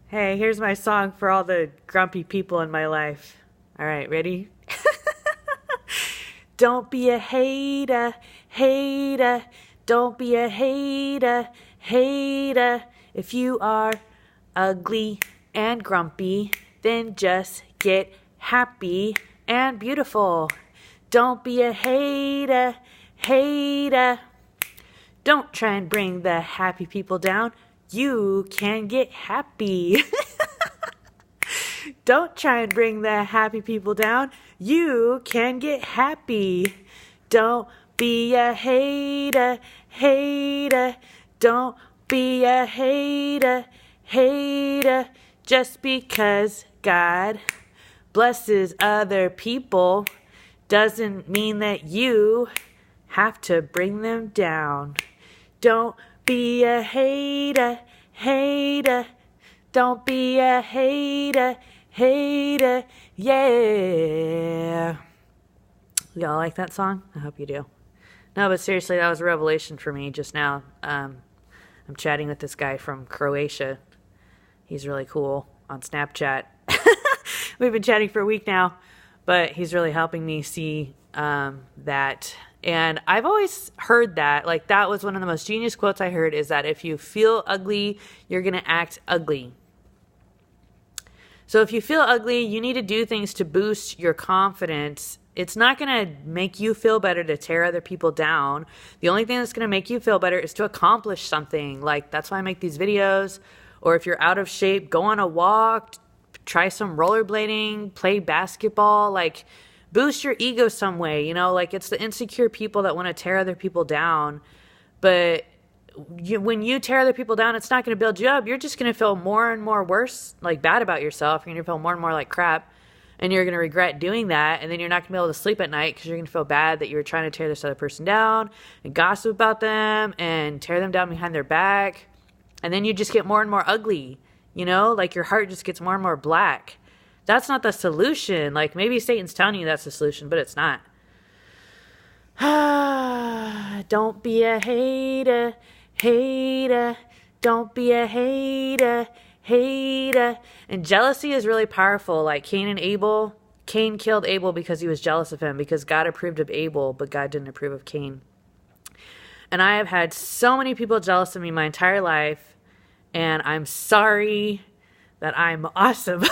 Hey, here's my song for all the grumpy people in my life. All right, ready? Don't be a hater, hater. Don't be a hater, hater. If you are ugly and grumpy, then just get happy and beautiful. Don't be a hater, hater. Don't try and bring the happy people down. You can get happy. Don't try and bring the happy people down. You can get happy. Don't be a hater, hater. Don't be a hater, hater. Just because God blesses other people doesn't mean that you have to bring them down. Don't be a hater, hater. Don't be a hater, hater. Yeah. Y'all like that song? I hope you do. No, but seriously, that was a revelation for me just now. I'm chatting with this guy from Croatia. He's really cool on Snapchat. We've been chatting for a week now, but he's really helping me see that. And I've always heard that, like, that was one of the most genius quotes I heard, is that if you feel ugly, you're going to act ugly. So if you feel ugly, you need to do things to boost your confidence. It's not going to make you feel better to tear other people down. The only thing that's going to make you feel better is to accomplish something. Like, that's why I make these videos. Or if you're out of shape, go on a walk, try some rollerblading, play basketball, like, boost your ego some way, you know, like, it's the insecure people that want to tear other people down. But when you tear other people down, it's not going to build you up. You're just going to feel more and more worse, like bad about yourself. You're going to feel more and more like crap, and you're going to regret doing that. And then you're not going to be able to sleep at night because you're going to feel bad that you were trying to tear this other person down and gossip about them and tear them down behind their back. And then you just get more and more ugly, you know, like your heart just gets more and more black. That's not the solution. Like, maybe Satan's telling you that's the solution, but it's not. Don't be a hater, hater. Don't be a hater, hater. And jealousy is really powerful. Like Cain and Abel. Cain killed Abel because he was jealous of him, because God approved of Abel, but God didn't approve of Cain. And I have had so many people jealous of me my entire life, and I'm sorry that I'm awesome.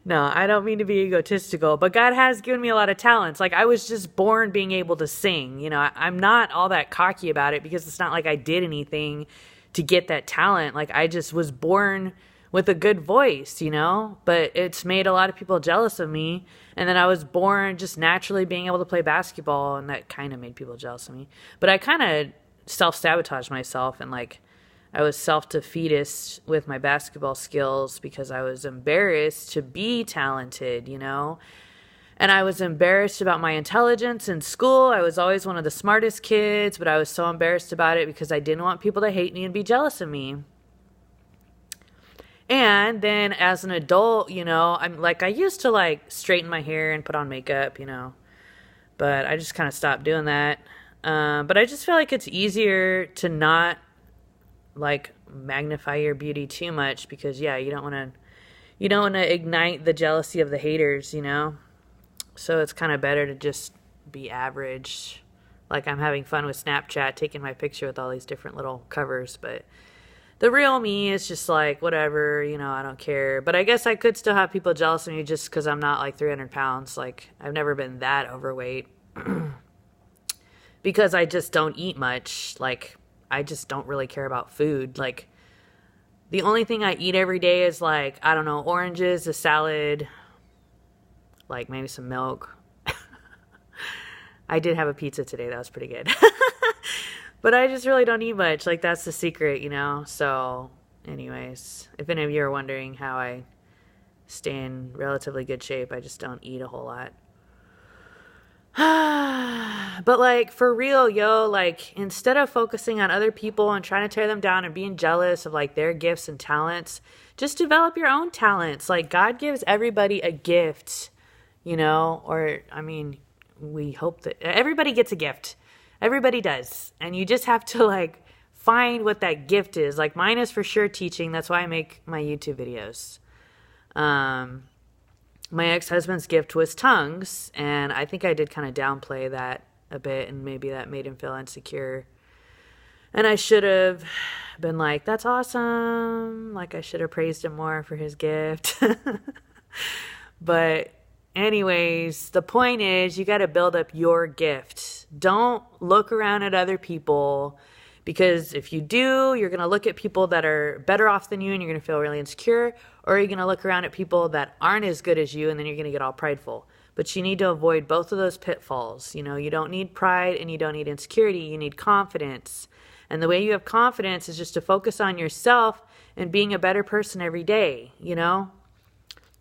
No, I don't mean to be egotistical, but God has given me a lot of talents. Like, I was just born being able to sing. You know, I'm not all that cocky about it, because it's not like I did anything to get that talent. Like, I just was born with a good voice, you know, but it's made a lot of people jealous of me. And then I was born just naturally being able to play basketball, and that kind of made people jealous of me. But I kind of self-sabotaged myself, and like, I was self-defeatist with my basketball skills because I was embarrassed to be talented, you know? And I was embarrassed about my intelligence in school. I was always one of the smartest kids, but I was so embarrassed about it because I didn't want people to hate me and be jealous of me. And then as an adult, you know, I used to like straighten my hair and put on makeup, you know, but I just kind of stopped doing that. But I just feel like it's easier to not like magnify your beauty too much, because you don't want to ignite the jealousy of the haters, you know? So it's kind of better to just be average. Like, I'm having fun with Snapchat, taking my picture with all these different little covers, but the real me is just like, whatever, you know, I don't care. But I guess I could still have people jealous of me just because I'm not like 300 pounds. Like, I've never been that overweight because I just don't eat much. Like, I just don't really care about food. Like, the only thing I eat every day is like, I don't know, oranges, a salad, like maybe some milk. I did have a pizza today. That was pretty good. But I just really don't eat much. Like, that's the secret, you know? So anyways, if any of you are wondering how I stay in relatively good shape, I just don't eat a whole lot. But like, for real, yo, like, instead of focusing on other people and trying to tear them down and being jealous of like their gifts and talents, just develop your own talents. Like, God gives everybody a gift, you know, or I mean, we hope that everybody gets a gift. Everybody does. And you just have to like find what that gift is. Like mine is for sure teaching. That's why I make my YouTube videos. My ex-husband's gift was tongues, and I think I did kind of downplay that a bit, and maybe that made him feel insecure. And I should have been like, that's awesome. Like I should have praised him more for his gift. But anyways, the point is you got to build up your gift. Don't look around at other people, because if you do, you're going to look at people that are better off than you and you're going to feel really insecure, or you're going to look around at people that aren't as good as you and then you're going to get all prideful. But you need to avoid both of those pitfalls. You know, you don't need pride and you don't need insecurity. You need confidence. And the way you have confidence is just to focus on yourself and being a better person every day, you know?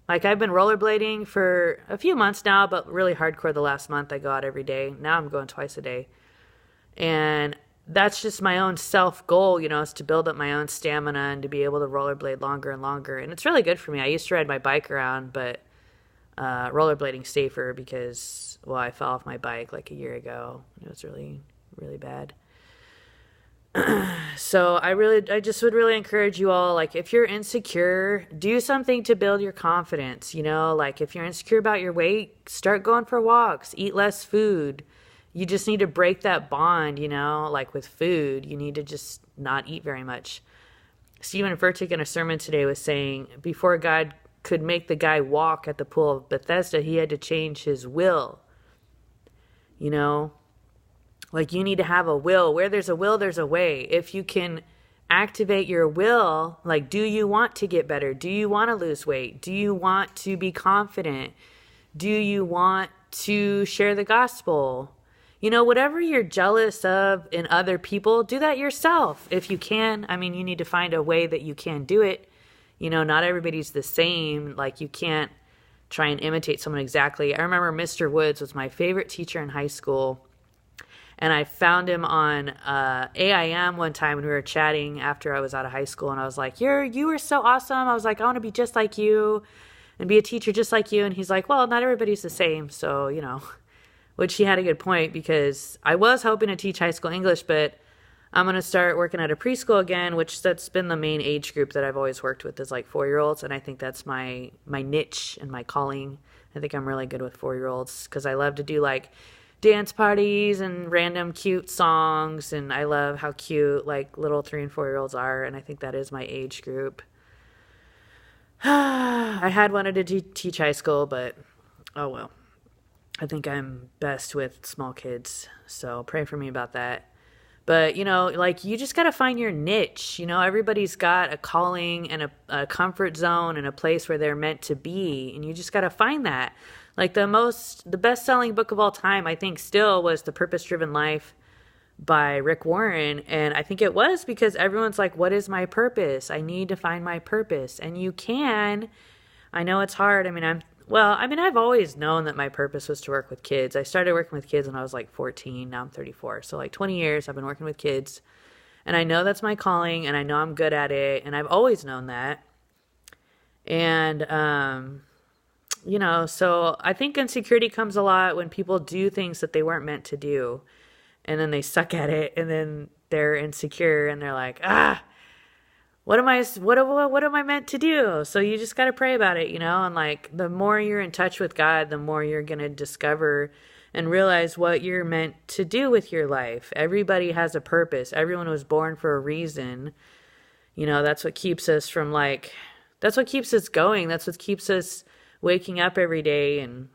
Like I've been rollerblading for a few months now, but really hardcore the last month. I go out every day. Now I'm going twice a day. And that's just my own self goal, you know, is to build up my own stamina and to be able to rollerblade longer and longer. And it's really good for me. I used to ride my bike around, but rollerblading's safer because, well, I fell off my bike like a year ago. It was really, really bad. So I just would really encourage you all, like, if you're insecure, do something to build your confidence, you know, like if you're insecure about your weight, start going for walks, eat less food. You just need to break that bond, you know, like with food, you need to just not eat very much. Stephen Furtick in a sermon today was saying, before God could make the guy walk at the pool of Bethesda, he had to change his will, you know. Like you need to have a will. Where there's a will, there's a way. If you can activate your will, like, do you want to get better? Do you want to lose weight? Do you want to be confident? Do you want to share the gospel? You know, whatever you're jealous of in other people, do that yourself if you can. I mean, you need to find a way that you can do it. You know, not everybody's the same. Like you can't try and imitate someone exactly. I remember Mr. Woods was my favorite teacher in high school. And I found him on AIM one time when we were chatting after I was out of high school. And I was like, you were so awesome. I was like, I want to be just like you and be a teacher just like you. And he's like, well, not everybody's the same. So, you know, which he had a good point, because I was hoping to teach high school English, but I'm going to start working at a preschool again, which that's been the main age group that I've always worked with, is like 4-year-olds. And I think that's my niche and my calling. I think I'm really good with 4-year-olds because I love to do like dance parties and random cute songs, and I love how cute like little 3 and 4-year-olds are, and I think that is my age group. I had wanted to teach high school, but oh well. I think I'm best with small kids, so pray for me about that. But, you know, like you just got to find your niche. You know, everybody's got a calling and a comfort zone and a place where they're meant to be, and you just got to find that. Like the best-selling book of all time, I think still was The Purpose-Driven Life by Rick Warren. And I think it was because everyone's like, what is my purpose? I need to find my purpose. And you can. I know it's hard. I've always known that my purpose was to work with kids. I started working with kids when I was like 14. Now I'm 34. So like 20 years I've been working with kids. And I know that's my calling, and I know I'm good at it. And I've always known that. And, you know, so I think insecurity comes a lot when people do things that they weren't meant to do, and then they suck at it, and then they're insecure, and they're like, what am I meant to do? So you just got to pray about it, you know, and like the more you're in touch with God, the more you're going to discover and realize what you're meant to do with your life. Everybody has a purpose. Everyone was born for a reason. You know, that's what keeps us that's what keeps us going. That's what keeps us waking up every day and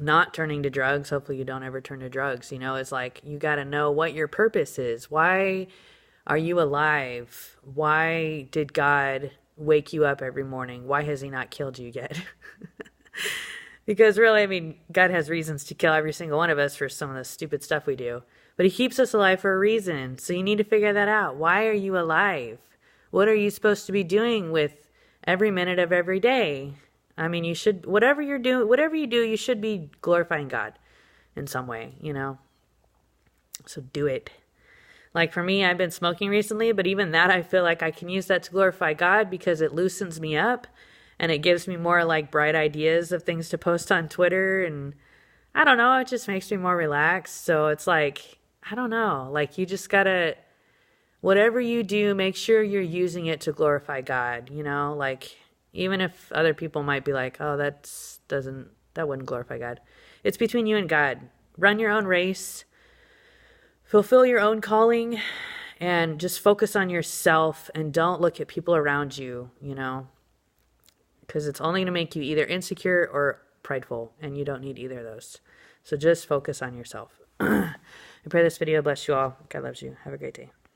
not turning to drugs. Hopefully you don't ever turn to drugs. You know, it's like you got to know what your purpose is. Why are you alive? Why did God wake you up every morning? Why has he not killed you yet? Because really, I mean, God has reasons to kill every single one of us for some of the stupid stuff we do. But he keeps us alive for a reason. So you need to figure that out. Why are you alive? What are you supposed to be doing with every minute of every day? I mean, you should, whatever you do, you should be glorifying God in some way, you know? So do it. Like for me, I've been smoking recently, but even that, I feel like I can use that to glorify God because it loosens me up and it gives me more like bright ideas of things to post on Twitter. And I don't know, it just makes me more relaxed. So it's like, I don't know, like you just gotta, whatever you do, make sure you're using it to glorify God, like even if other people might be like, oh, that wouldn't glorify God. It's between you and God. Run your own race, fulfill your own calling, and just focus on yourself and don't look at people around you, because it's only going to make you either insecure or prideful, and you don't need either of those. So just focus on yourself. I pray this video bless you all. God loves you. Have a great day.